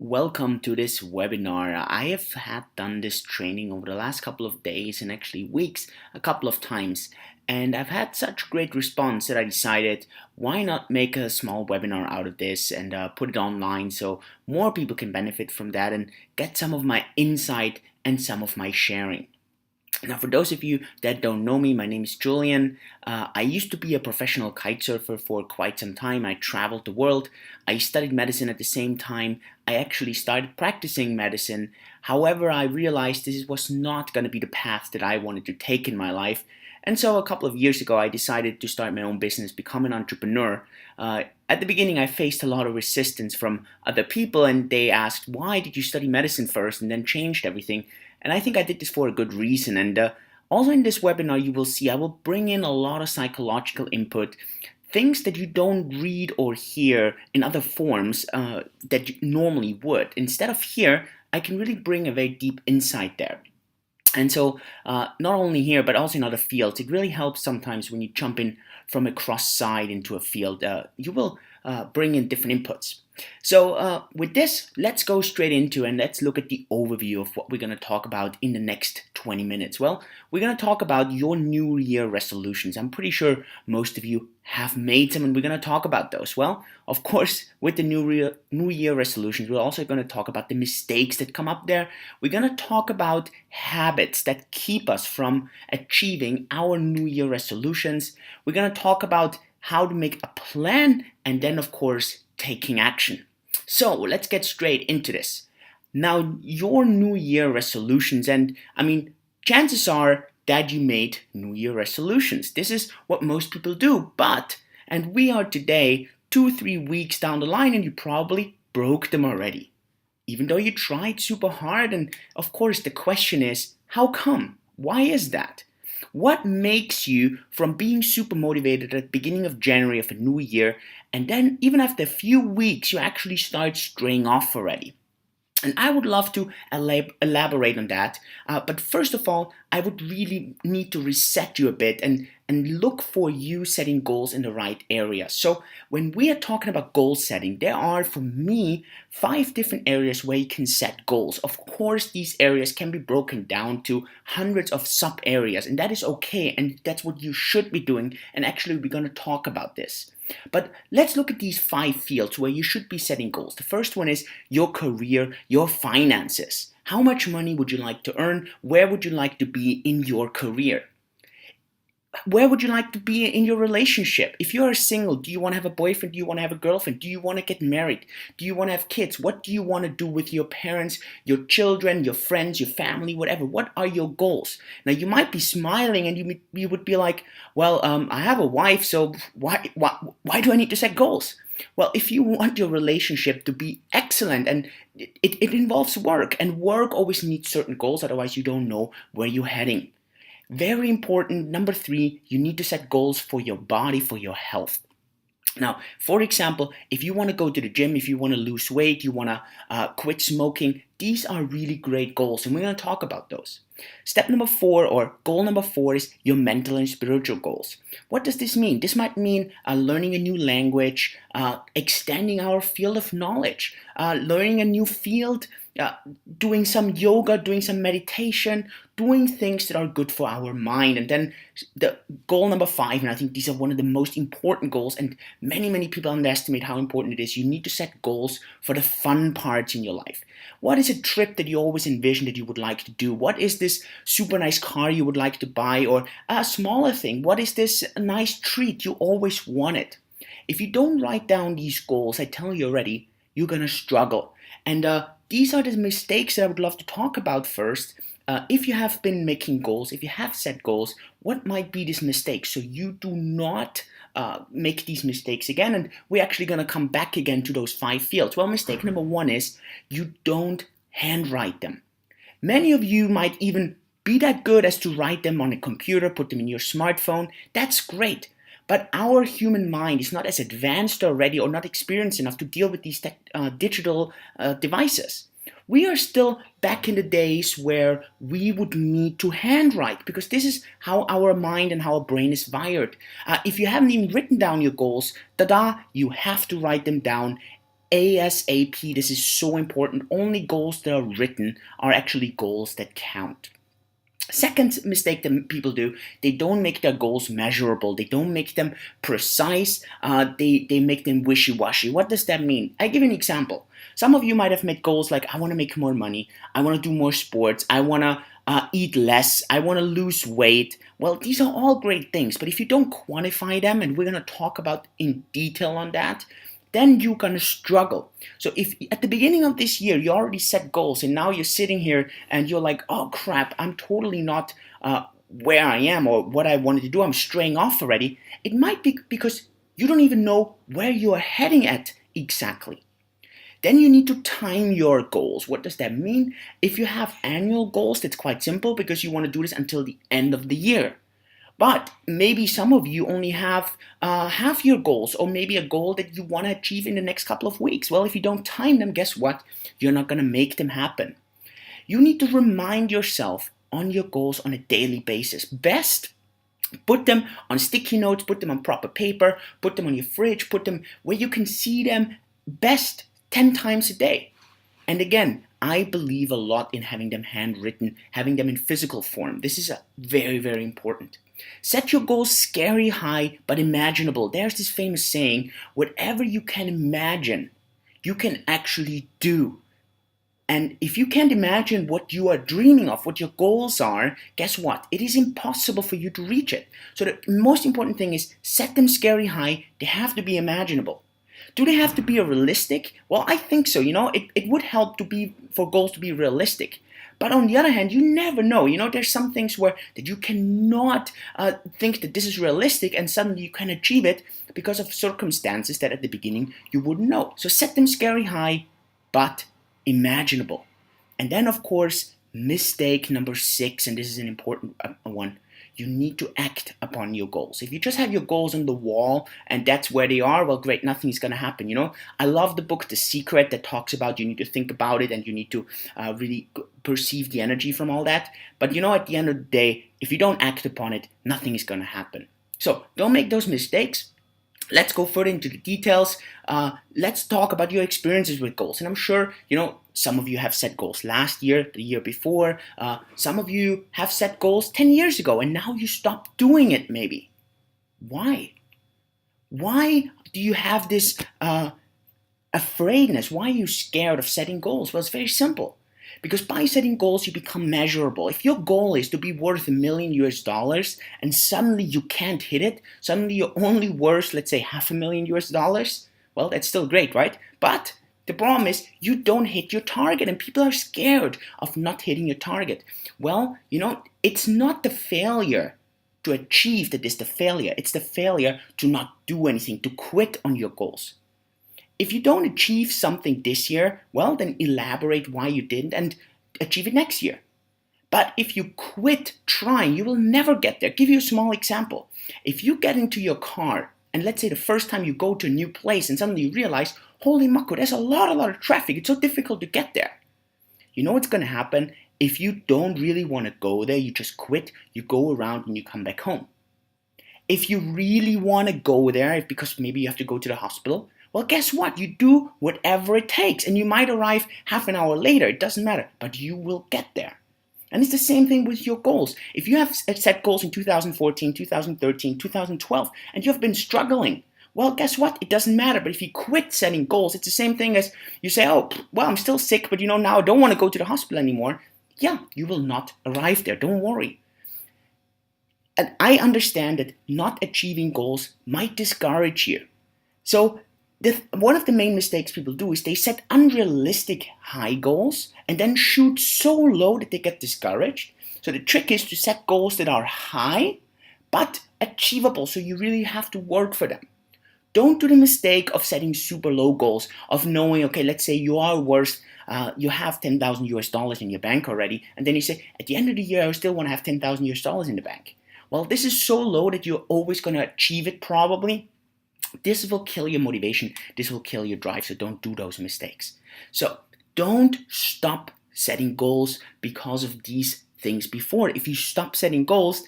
Welcome to this webinar. I have done this training over the last couple of days and actually weeks a couple of times, and I've had such great response that I decided why not make a small webinar out of this and put it online so more people can benefit from that and get some of my insight and some of my sharing. Now, for those of you that don't know me, my name is Julian. I used to be a professional kite surfer for quite some time. I traveled the world. I studied medicine at the same time. I actually started practicing medicine. However, I realized this was not going to be the path that I wanted to take in my life. And so a couple of years ago, I decided to start my own business, become an entrepreneur. At the beginning, I faced a lot of resistance from other people, and they asked, why did you study medicine first and then changed everything? And I think I did this for a good reason. And also in this webinar, you will see I will bring in a lot of psychological input, things that you don't read or hear in other forms that you normally would. Instead of here, I can really bring a very deep insight there. And so not only here, but also in other fields, it really helps sometimes when you jump in from a cross side into a field. You will bring in different inputs. So with this, let's go straight into and let's look at the overview of what we're going to talk about in the next 20 minutes. Well, we're going to talk about your New Year resolutions. I'm pretty sure most of you have made some, and we're going to talk about those. Well, of course, with the New Year resolutions, we're also going to talk about the mistakes that come up there. We're going to talk about habits that keep us from achieving our New Year resolutions. We're going to talk about how to make a plan, and then, of course, taking action. So let's get straight into this. Now, your New Year resolutions, and I mean, chances are that you made New Year resolutions. This is what most people do, and we are today 2-3 weeks down the line, and you probably broke them already. Even though you tried super hard, and of course the question is, how come? Why is that? What makes you from being super motivated at the beginning of January of a new year, and then even after a few weeks, you actually start straying off already? And I would love to elaborate on that. But first of all, I would really need to reset you a bit and look for you setting goals in the right area. So when we are talking about goal setting, there are, for me, 5 different areas where you can set goals. Of course, these areas can be broken down to hundreds of sub areas, and that is okay. And that's what you should be doing. And actually, we're going to talk about this. But let's look at these 5 fields where you should be setting goals. The first one is your career, your finances. How much money would you like to earn? Where would you like to be in your career? Where would you like to be in your relationship? If you are single, do you want to have a boyfriend? Do you want to have a girlfriend? Do you want to get married? Do you want to have kids? What do you want to do with your parents, your children, your friends, your family, whatever? What are your goals? Now, you might be smiling and you would be like, well, I have a wife, so why do I need to set goals? Well, if you want your relationship to be excellent, and it involves work, and work always needs certain goals, otherwise you don't know where you're heading. Very important, number 3, you need to set goals for your body, for your health. Now, for example, if you want to go to the gym, if you want to lose weight, you want to quit smoking, these are really great goals, and we're going to talk about those. Step number 4, or goal number 4, is your mental and spiritual goals. What does this mean? This might mean learning a new language, extending our field of knowledge, learning a new field, doing some yoga, doing some meditation, doing things that are good for our mind. And then the goal number 5, and I think these are one of the most important goals, and many people underestimate how important it is. You need to set goals for the fun parts in your life. What is a trip that you always envision that you would like to do? What is this super nice car you would like to buy? Or a smaller thing, what is this nice treat you always wanted? If you don't write down these goals, I tell you already, you're going to struggle. And these are the mistakes that I would love to talk about first. If you have been making goals, if you have set goals, what might be these mistakes so you do not make these mistakes again? And we're actually going to come back again to those 5 fields. Well, mistake number 1 is you don't handwrite them. Many of you might even be that good as to write them on a computer, put them in your smartphone. That's great. But our human mind is not as advanced already, or not experienced enough to deal with these digital devices. We are still back in the days where we would need to handwrite, because this is how our mind and how our brain is wired. If you haven't even written down your goals, you have to write them down ASAP. This is so important. Only goals that are written are actually goals that count. Second mistake that people do, they don't make their goals measurable. They don't make them precise. They make them wishy-washy. What does that mean? I give you an example. Some of you might have made goals like, I want to make more money. I want to do more sports. I want to eat less. I want to lose weight. Well, these are all great things. But if you don't quantify them, and we're going to talk about in detail on that, then you're going to struggle. So if at the beginning of this year, you already set goals and now you're sitting here and you're like, oh crap, I'm totally not where I am or what I wanted to do. I'm straying off already. It might be because you don't even know where you are heading at exactly. Then you need to time your goals. What does that mean? If you have annual goals, that's quite simple because you want to do this until the end of the year. But maybe some of you only have half-year goals, or maybe a goal that you want to achieve in the next couple of weeks. Well, if you don't time them, guess what? You're not going to make them happen. You need to remind yourself on your goals on a daily basis. Best, put them on sticky notes, put them on proper paper, put them on your fridge, put them where you can see them. Best 10 times a day. And again, I believe a lot in having them handwritten, having them in physical form. This is very, very important. Set your goals scary high, but imaginable. There's this famous saying, whatever you can imagine, you can actually do. And if you can't imagine what you are dreaming of, what your goals are, guess what? It is impossible for you to reach it. So the most important thing is set them scary high. They have to be imaginable. Do they have to be realistic? Well, I think so. It would help for goals to be realistic. But on the other hand, you never know. There's some things that you cannot think that this is realistic and suddenly you can achieve it because of circumstances that at the beginning you wouldn't know. So set them scary high, but imaginable. And then, of course, mistake number 6, and this is an important one. You need to act upon your goals. If you just have your goals on the wall and that's where they are, well, great, nothing is going to happen. I love the book The Secret that talks about you need to think about it and you need to really perceive the energy from all that. But at the end of the day, if you don't act upon it, nothing is going to happen. So don't make those mistakes. Let's go further into the details. Let's talk about your experiences with goals. And I'm sure, some of you have set goals last year, the year before. Some of you have set goals 10 years ago and now you stopped doing it maybe. Why? Why do you have this afraidness? Why are you scared of setting goals? Well, it's very simple. Because by setting goals, you become measurable. If your goal is to be worth $1 million and suddenly you can't hit it, suddenly you're only worth, let's say, $500,000, well, that's still great, right? But the problem is you don't hit your target and people are scared of not hitting your target. Well, it's not the failure to achieve that is the failure. It's the failure to not do anything, to quit on your goals. If you don't achieve something this year, well, then elaborate why you didn't and achieve it next year. But if you quit trying, you will never get there. I'll give you a small example. If you get into your car, and let's say the first time you go to a new place and suddenly you realize, holy macro, there's a lot of traffic. It's so difficult to get there. You know what's going to happen? If you don't really want to go there, you just quit, you go around and you come back home. If you really want to go there, because maybe you have to go to the hospital, well, guess what? You do whatever it takes and you might arrive half an hour later. It doesn't matter, but you will get there. And it's the same thing with your goals. If you have set goals in 2014, 2013, 2012, and you have been struggling, well, guess what? It doesn't matter. But if you quit setting goals, it's the same thing as you say, oh, well, I'm still sick, but now I don't want to go to the hospital anymore. Yeah, you will not arrive there. Don't worry. And I understand that not achieving goals might discourage you. So one of the main mistakes people do is they set unrealistic high goals and then shoot so low that they get discouraged. So the trick is to set goals that are high but achievable, so you really have to work for them. Don't do the mistake of setting super low goals, of knowing, okay, let's say you are worth, you have $10,000 in your bank already, and then you say, at the end of the year, I still want to have $10,000 in the bank. Well, this is so low that you're always going to achieve it probably. This will kill your motivation. This will kill your drive. So don't do those mistakes. So don't stop setting goals because of these things before. If you stop setting goals,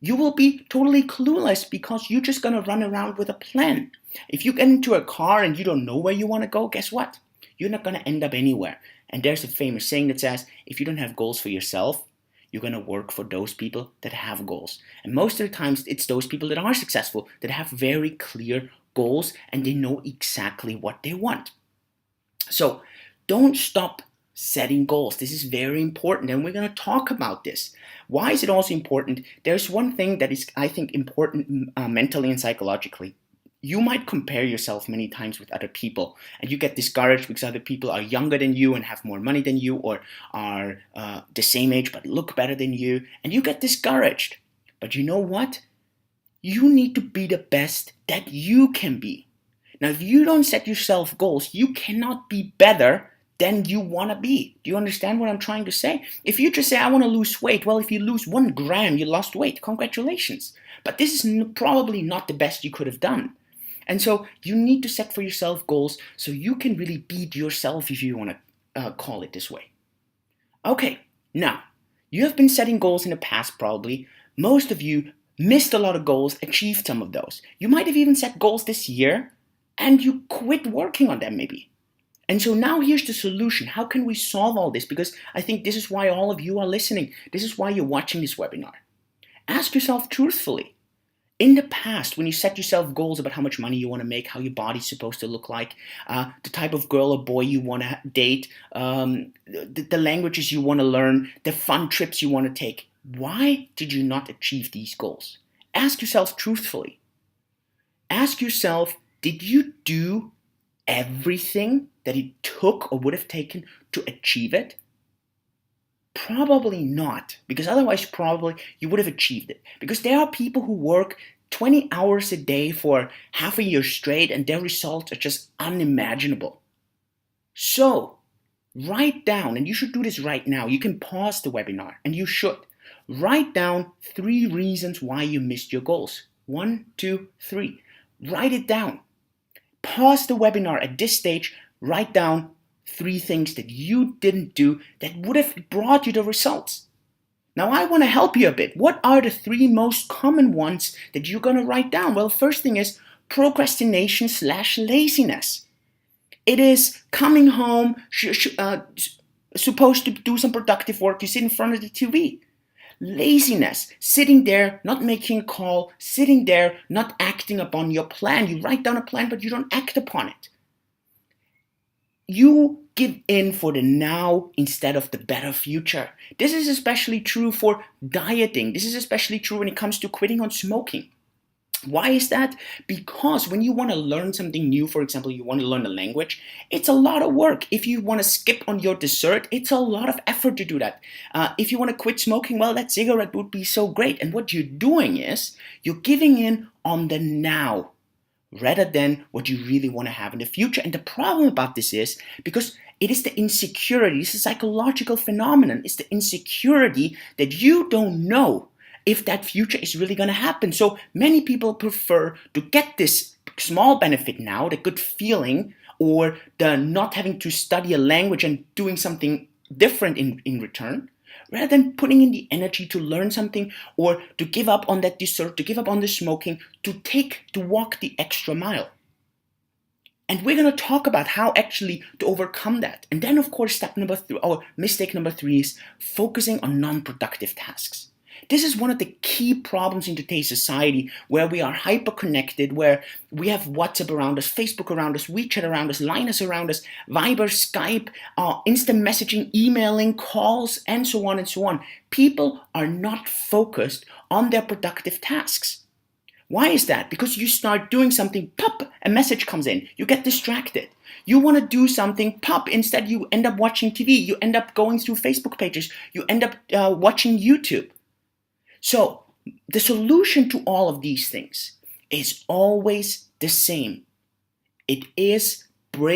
you will be totally clueless because you're just going to run around with a plan. If you get into a car and you don't know where you want to go, guess what? You're not going to end up anywhere. And there's a famous saying that says, if you don't have goals for yourself, you're going to work for those people that have goals. And most of the times, it's those people that are successful, that have very clear goals and they know exactly what they want. So don't stop setting goals. This is very important, and we're going to talk about this. Why is it also important? There's one thing that is, I think, important mentally and psychologically. You might compare yourself many times with other people, and you get discouraged because other people are younger than you and have more money than you, or are the same age but look better than you, and you get discouraged. But you know what? You need to be the best that you can be. Now, if you don't set yourself goals, you cannot be better than you want to be. Do you understand what I'm trying to say? If you just say, I want to lose weight, well, if you lose 1 gram, you lost weight. Congratulations. But this is probably not the best you could have done. And so you need to set for yourself goals so you can really beat yourself, if you want to call it this way. Okay, now, you have been setting goals in the past probably. Most of you missed a lot of goals, achieved some of those. You might have even set goals this year and you quit working on them maybe. And so now here's the solution. How can we solve all this? Because I think this is why all of you are listening. This is why you're watching this webinar. Ask yourself truthfully. In the past, when you set yourself goals about how much money you want to make, how your body's supposed to look like, the type of girl or boy you want to date, the languages you want to learn, the fun trips you want to take, why did you not achieve these goals? Ask yourself truthfully. Ask yourself, did you do everything that it took or would have taken to achieve it? Probably not, because otherwise probably you would have achieved it. Because there are people who work 20 hours a day for half a year straight and their results are just unimaginable. So write down, and you should do this right now. You can pause the webinar, and you should. Write down 3 reasons why you missed your goals. 1, 2, 3. Write it down. Pause the webinar at this stage, write down 3 things that you didn't do that would have brought you the results. Now I want to help you a bit. What are the 3 most common ones that you're going to write down? Well, first thing is procrastination/laziness. It is coming home, supposed to do some productive work, you sit in front of the TV. Laziness, sitting there, not making a call, sitting there, not acting upon your plan. You write down a plan, but you don't act upon it. You give in for the now instead of the better future. This is especially true for dieting. This is especially true when it comes to quitting on smoking. Why is that? Because when you want to learn something new, for example, you want to learn a language, it's a lot of work. If you want to skip on your dessert, it's a lot of effort to do that. If you want to quit smoking, well, that cigarette would be so great. And what you're doing is you're giving in on the now rather than what you really want to have in the future. And the problem about this is because it is the insecurity, it's a psychological phenomenon, it's the insecurity that you don't know if that future is really going to happen. So many people prefer to get this small benefit now, the good feeling, or the not having to study a language and doing something different in return, rather than putting in the energy to learn something or to give up on that dessert, to give up on the smoking, to walk the extra mile. And we're going to talk about how actually to overcome that. And then, of course, mistake number 3 is focusing on non-productive tasks. This is one of the key problems in today's society, where we are hyper-connected, where we have WhatsApp around us, Facebook around us, WeChat around us, Linus around us, Viber, Skype, instant messaging, emailing, calls, and so on and so on. People are not focused on their productive tasks. Why is that? Because you start doing something, pop, a message comes in, you get distracted. You want to do something, pop, instead you end up watching TV, you end up going through Facebook pages, you end up watching YouTube. So the solution to all of these things is always the same. It is break